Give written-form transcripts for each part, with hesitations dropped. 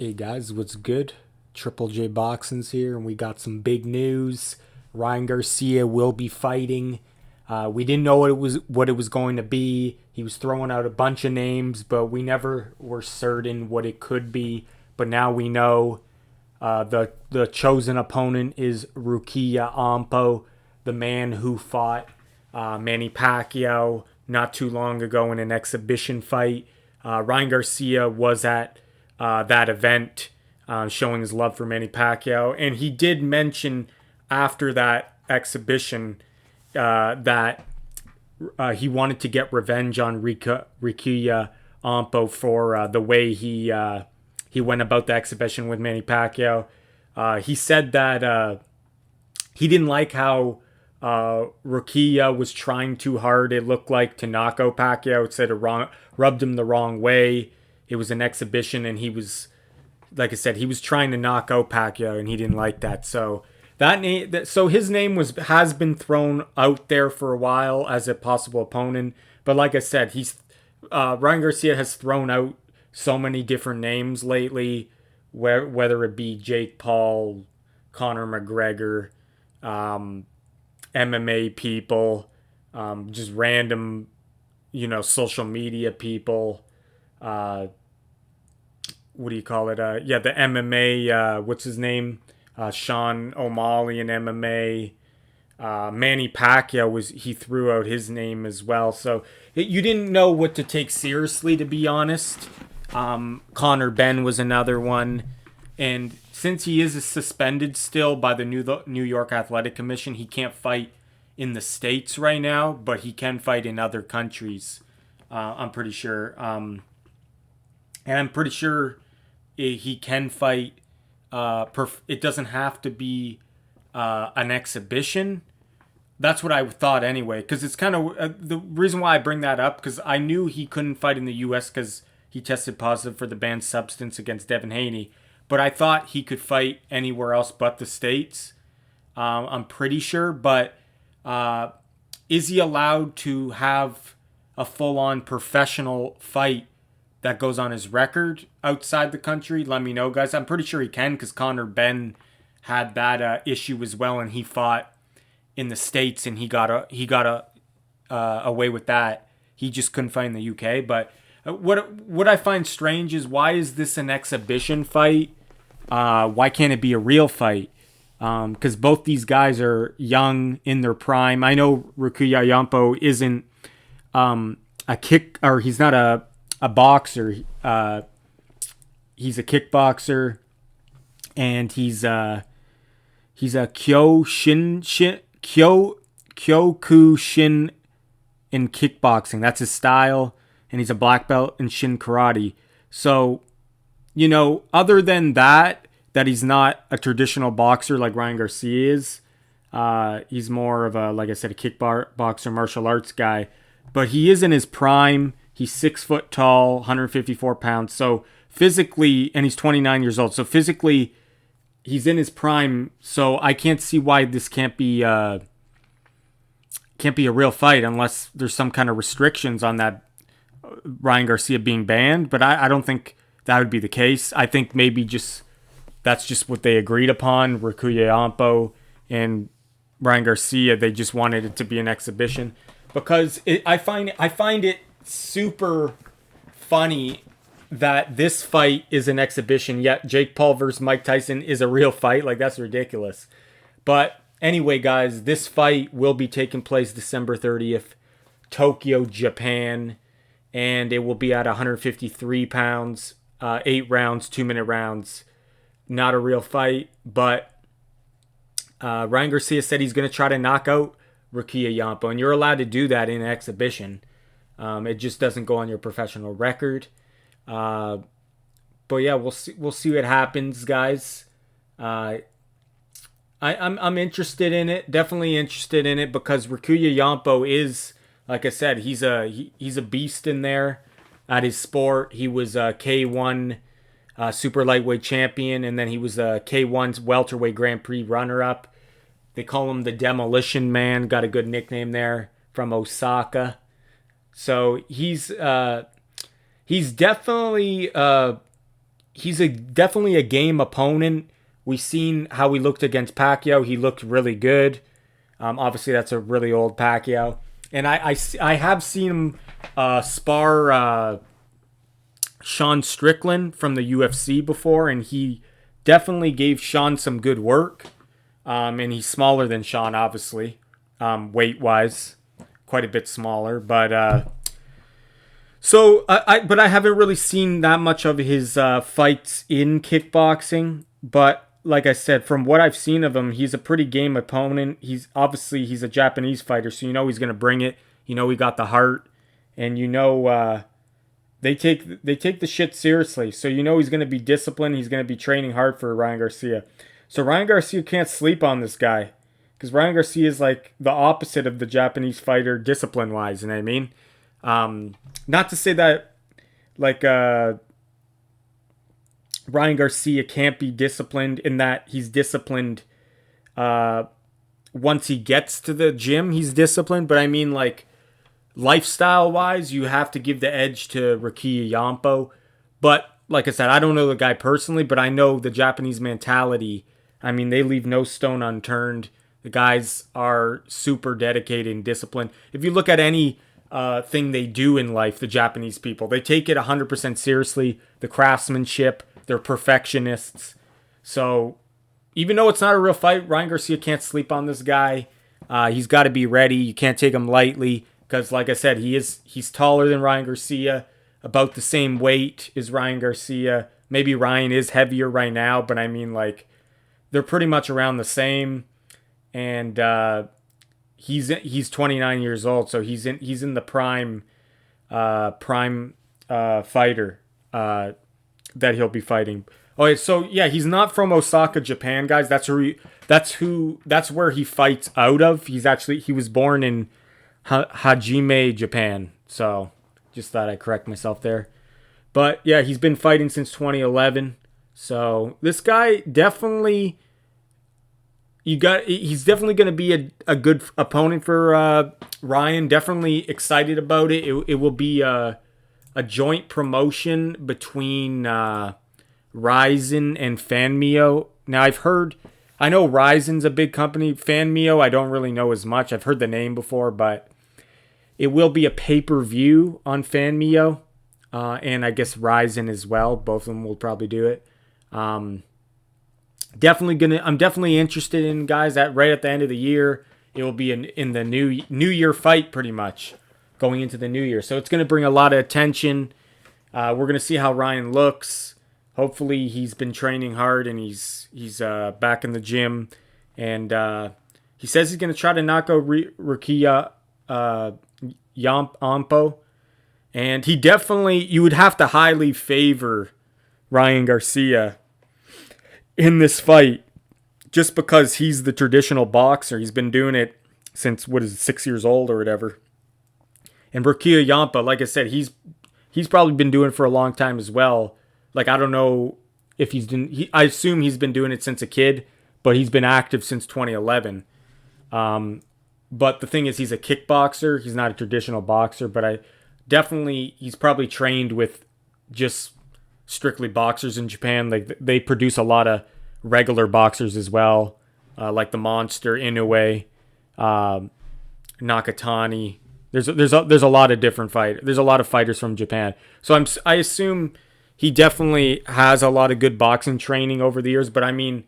Hey guys, what's good? Triple J Boxing's here, and we got some big news. Ryan Garcia will be fighting. We didn't know what it was going to be. He was throwing out a bunch of names, but we never were certain what it could be. But now we know the chosen opponent is Rukiya Anpo, the man who fought Manny Pacquiao not too long ago in an exhibition fight. Ryan Garcia was at that event, showing his love for Manny Pacquiao, and he did mention after that exhibition that he wanted to get revenge on Rukiya Anpo for the way he went about the exhibition with Manny Pacquiao. He said that he didn't like how Rukiya was trying too hard. It looked like to knock out Pacquiao. It said it rubbed him the wrong way. It was an exhibition, and he was, like I said, he was trying to knock out Pacquiao, and he didn't like that. So his name has been thrown out there for a while as a possible opponent. But like I said, Ryan Garcia has thrown out so many different names lately, whether it be Jake Paul, Conor McGregor, MMA people, just random, social media people. What do you call it? The MMA. What's his name? Sean O'Malley in MMA. Manny Pacquiao he threw out his name as well. So you didn't know what to take seriously, to be honest. Connor Ben was another one, and since he is suspended still by the New York Athletic Commission, he can't fight in the States right now, but he can fight in other countries. I'm pretty sure. And I'm pretty sure he can fight. It doesn't have to be an exhibition. That's what I thought anyway, because it's kind of the reason why I bring that up, because I knew he couldn't fight in the U.S. because he tested positive for the banned substance against Devin Haney. But I thought he could fight anywhere else but the States. I'm pretty sure. But is he allowed to have a full-on professional fight that goes on his record outside the country? Let me know, guys. I'm pretty sure he can, because Connor Ben had that issue as well, and he fought in the States, and he got away with that. He just couldn't fight in the UK. But what I find strange is, why is this an exhibition fight? Why can't it be a real fight? Because both these guys are young, in their prime. I know Rukiya Anpo isn't he's not a boxer. He's a kickboxer, and he's a Kyokushin in kickboxing. That's his style, and he's a black belt in Shin Karate. So, other than that he's not a traditional boxer like Ryan Garcia is. He's more of like I said, a kickboxer, martial arts guy. But he is in his prime. He's 6 foot tall, 154 pounds. So physically, and he's 29 years old. So physically, he's in his prime. So I can't see why this can't be a real fight unless there's some kind of restrictions on that Ryan Garcia being banned. But I don't think that would be the case. I think maybe that's just what they agreed upon. Rukiya Anpo and Ryan Garcia, they just wanted it to be an exhibition, because I find it super funny that this fight is an exhibition, yet Jake Paul versus Mike Tyson is a real fight. Like, that's ridiculous. But anyway, guys, this fight will be taking place December 30th, Tokyo, Japan, and it will be at 153 pounds, 8 rounds, 2-minute rounds. Not a real fight, but Ryan Garcia said he's going to try to knock out Rukiya Anpo, and you're allowed to do that in an exhibition. It just doesn't go on your professional record. But yeah, we'll see what happens, guys. I'm interested in it. Definitely interested in it, because Rukiya Anpo is, like I said, he's a beast in there at his sport. He was a K1 super lightweight champion, and then he was a K1's welterweight Grand Prix runner-up. They call him the Demolition Man. Got a good nickname there, from Osaka. So he's definitely he's definitely a game opponent. We've seen how he looked against Pacquiao. He looked really good. Obviously, that's a really old Pacquiao. And I have seen him spar Sean Strickland from the UFC before, and he definitely gave Sean some good work. And he's smaller than Sean, obviously, weight-wise. Quite a bit smaller. But but I haven't really seen that much of his fights in kickboxing. But like I said, from what I've seen of him, he's a pretty game opponent. He's a Japanese fighter, so you know he's gonna bring it. You know he got the heart, and you know they take the shit seriously. So you know he's gonna be disciplined. He's gonna be training hard for Ryan Garcia. So Ryan Garcia can't sleep on this guy, because Ryan Garcia is like the opposite of the Japanese fighter discipline wise. You know what I mean? Not to say that like Ryan Garcia can't be disciplined, in that he's disciplined once he gets to the gym, he's disciplined. But I mean, like, lifestyle wise, you have to give the edge to Rukiya Anpo. But like I said, I don't know the guy personally, but I know the Japanese mentality. I mean, they leave no stone unturned. The guys are super dedicated and disciplined. If you look at any thing they do in life, the Japanese people, they take it 100% seriously. The craftsmanship, they're perfectionists. So even though it's not a real fight, Ryan Garcia can't sleep on this guy. He's got to be ready. You can't take him lightly, because like I said, he's taller than Ryan Garcia, about the same weight as Ryan Garcia. Maybe Ryan is heavier right now, but I mean, like, they're pretty much around the same. And he's 29 years old, so he's in the prime fighter that he'll be fighting. Okay, so yeah, he's not from Osaka, Japan, guys. That's where he fights out of. He was born in Hajime, Japan. So just thought I'd correct myself there. But yeah, he's been fighting since 2011. So this guy definitely, he's definitely going to be a good opponent for Ryan. Definitely excited about it. It will be a joint promotion between Ryzen and Fanmio. Now I know Ryzen's a big company. Fanmio, I don't really know as much. I've heard the name before, but it will be a pay-per-view on Fanmio, and I guess Ryzen as well. Both of them will probably do it. I'm definitely interested in, guys, that right at the end of the year, it will be in the new year fight, pretty much going into the new year. So it's going to bring a lot of attention. We're going to see how Ryan looks. Hopefully he's been training hard and he's back in the gym, and he says he's going to try to knock out Rukiya Anpo, and you would have to highly favor Ryan Garcia in this fight, just because he's the traditional boxer. He's been doing it since, 6 years old or whatever. And Rukiya Anpo, like I said, he's probably been doing it for a long time as well. Like, I don't know if I assume he's been doing it since a kid, but he's been active since 2011. But the thing is, he's a kickboxer. He's not a traditional boxer, but he's probably trained with just strictly boxers in Japan. Like, they produce a lot of regular boxers as well, like the Monster, Inoue, Nakatani. There's a lot of different fighters. There's a lot of fighters from Japan. So I assume he definitely has a lot of good boxing training over the years. But I mean,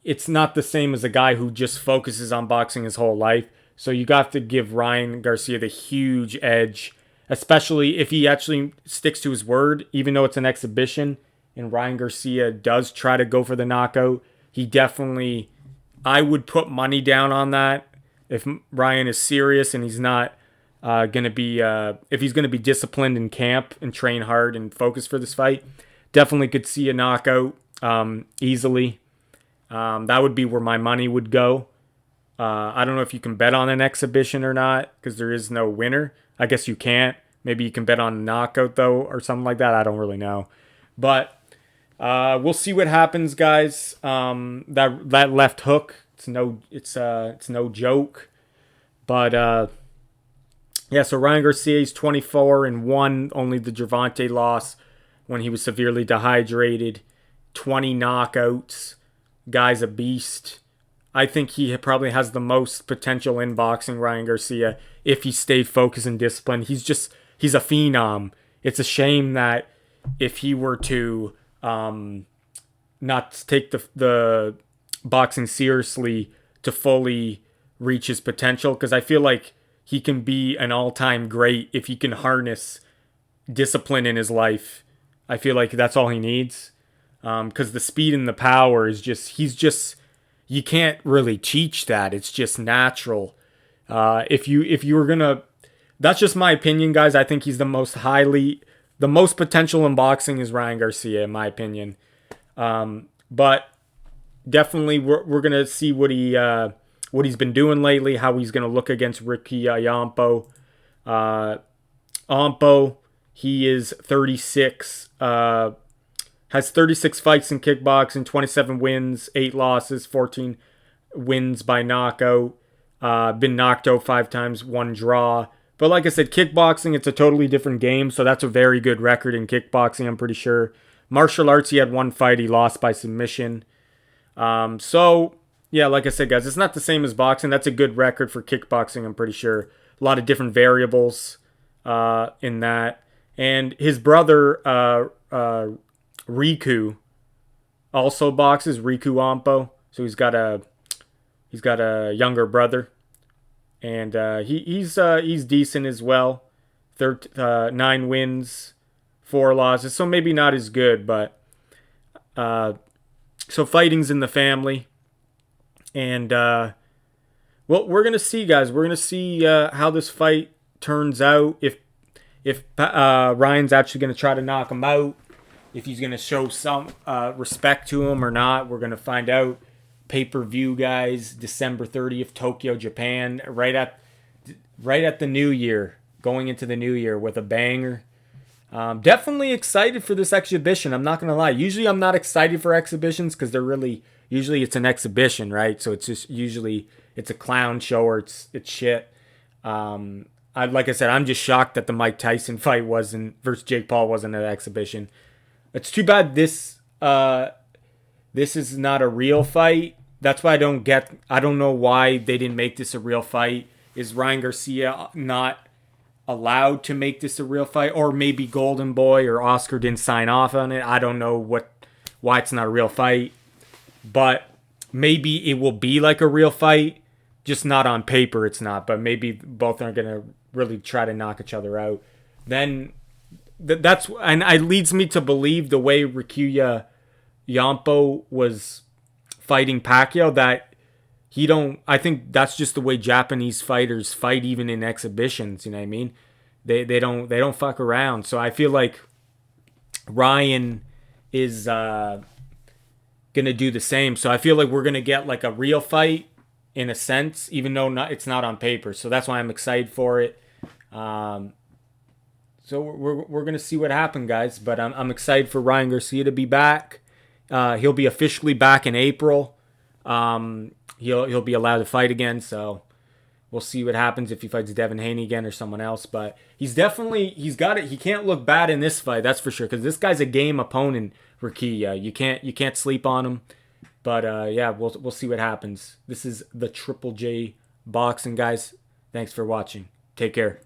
it's not the same as a guy who just focuses on boxing his whole life. So you got to give Ryan Garcia the huge edge, especially if he actually sticks to his word, even though it's an exhibition and Ryan Garcia does try to go for the knockout. I would put money down on that. If Ryan is serious and he's not if he's going to be disciplined in camp and train hard and focus for this fight, definitely could see a knockout easily. That would be where my money would go. I don't know if you can bet on an exhibition or not, because there is no winner. I guess you can't. Maybe you can bet on a knockout, though, or something like that. I don't really know. But we'll see what happens, guys. That left hook, it's no joke. But yeah, so Ryan Garcia, he's 24-1, only the Gervonta loss. when he was severely dehydrated. 20 knockouts. Guy's a beast. I think he probably has the most potential in boxing, Ryan Garcia, if he stayed focused and disciplined. He's a phenom. It's a shame that if he were to not take the boxing seriously to fully reach his potential, because I feel like he can be an all-time great if he can harness discipline in his life. I feel like that's all he needs, because the speed and the power is just you can't really teach that. It's just natural. If you were gonna, that's just my opinion, guys. I think he's the most potential in boxing is Ryan Garcia, in my opinion. But definitely, we're gonna see what he's been doing lately, how he's gonna look against Rukiya Anpo. Anpo, he is 36. Has 36 fights in kickboxing, 27 wins, 8 losses, 14 wins by knockout. Been knocked out 5 times, 1 draw. But like I said, kickboxing, it's a totally different game, so that's a very good record in kickboxing, I'm pretty sure. Martial arts, he had 1 fight, he lost by submission. So, yeah, like I said, guys, it's not the same as boxing. That's a good record for kickboxing, I'm pretty sure. A lot of different variables in that. And his brother, Riku, also boxes. Riku Anpo, so he's got a younger brother, and he's decent as well. 9 wins, 4 losses, so maybe not as good, but so fighting's in the family, and well, we're gonna see, guys. We're gonna see how this fight turns out. If Ryan's actually gonna try to knock him out. If he's going to show some respect to him or not, we're going to find out. Pay-per-view, guys, December 30th, Tokyo, Japan, right at the new year, going into the new year with a banger. Definitely excited for this exhibition. I'm not going to lie. Usually I'm not excited for exhibitions because usually it's an exhibition, right? So it's just usually it's a clown show or it's shit. Like I said, I'm just shocked that the Mike Tyson fight versus Jake Paul wasn't an exhibition. It's too bad this is not a real fight. That's why I don't know why they didn't make this a real fight. Is Ryan Garcia not allowed to make this a real fight? Or maybe Golden Boy or Oscar didn't sign off on it. I don't know why it's not a real fight. But maybe it will be like a real fight. Just not on paper it's not. But maybe both aren't going to really try to knock each other out. Then and it leads me to believe the way Rukiya Anpo was fighting Pacquiao that I think that's just the way Japanese fighters fight even in exhibitions, you know what I mean? They don't fuck around. So I feel like Ryan is gonna do the same. So I feel like we're gonna get like a real fight in a sense, even though it's not on paper. So that's why I'm excited for it. So we're gonna see what happens, guys. But I'm excited for Ryan Garcia to be back. He'll be officially back in April. He'll be allowed to fight again. So we'll see what happens if he fights Devin Haney again or someone else. But he's got it. He can't look bad in this fight, that's for sure. Because this guy's a game opponent, Rukiya. You can't sleep on him. But yeah, we'll see what happens. This is the Triple J Boxing, guys. Thanks for watching. Take care.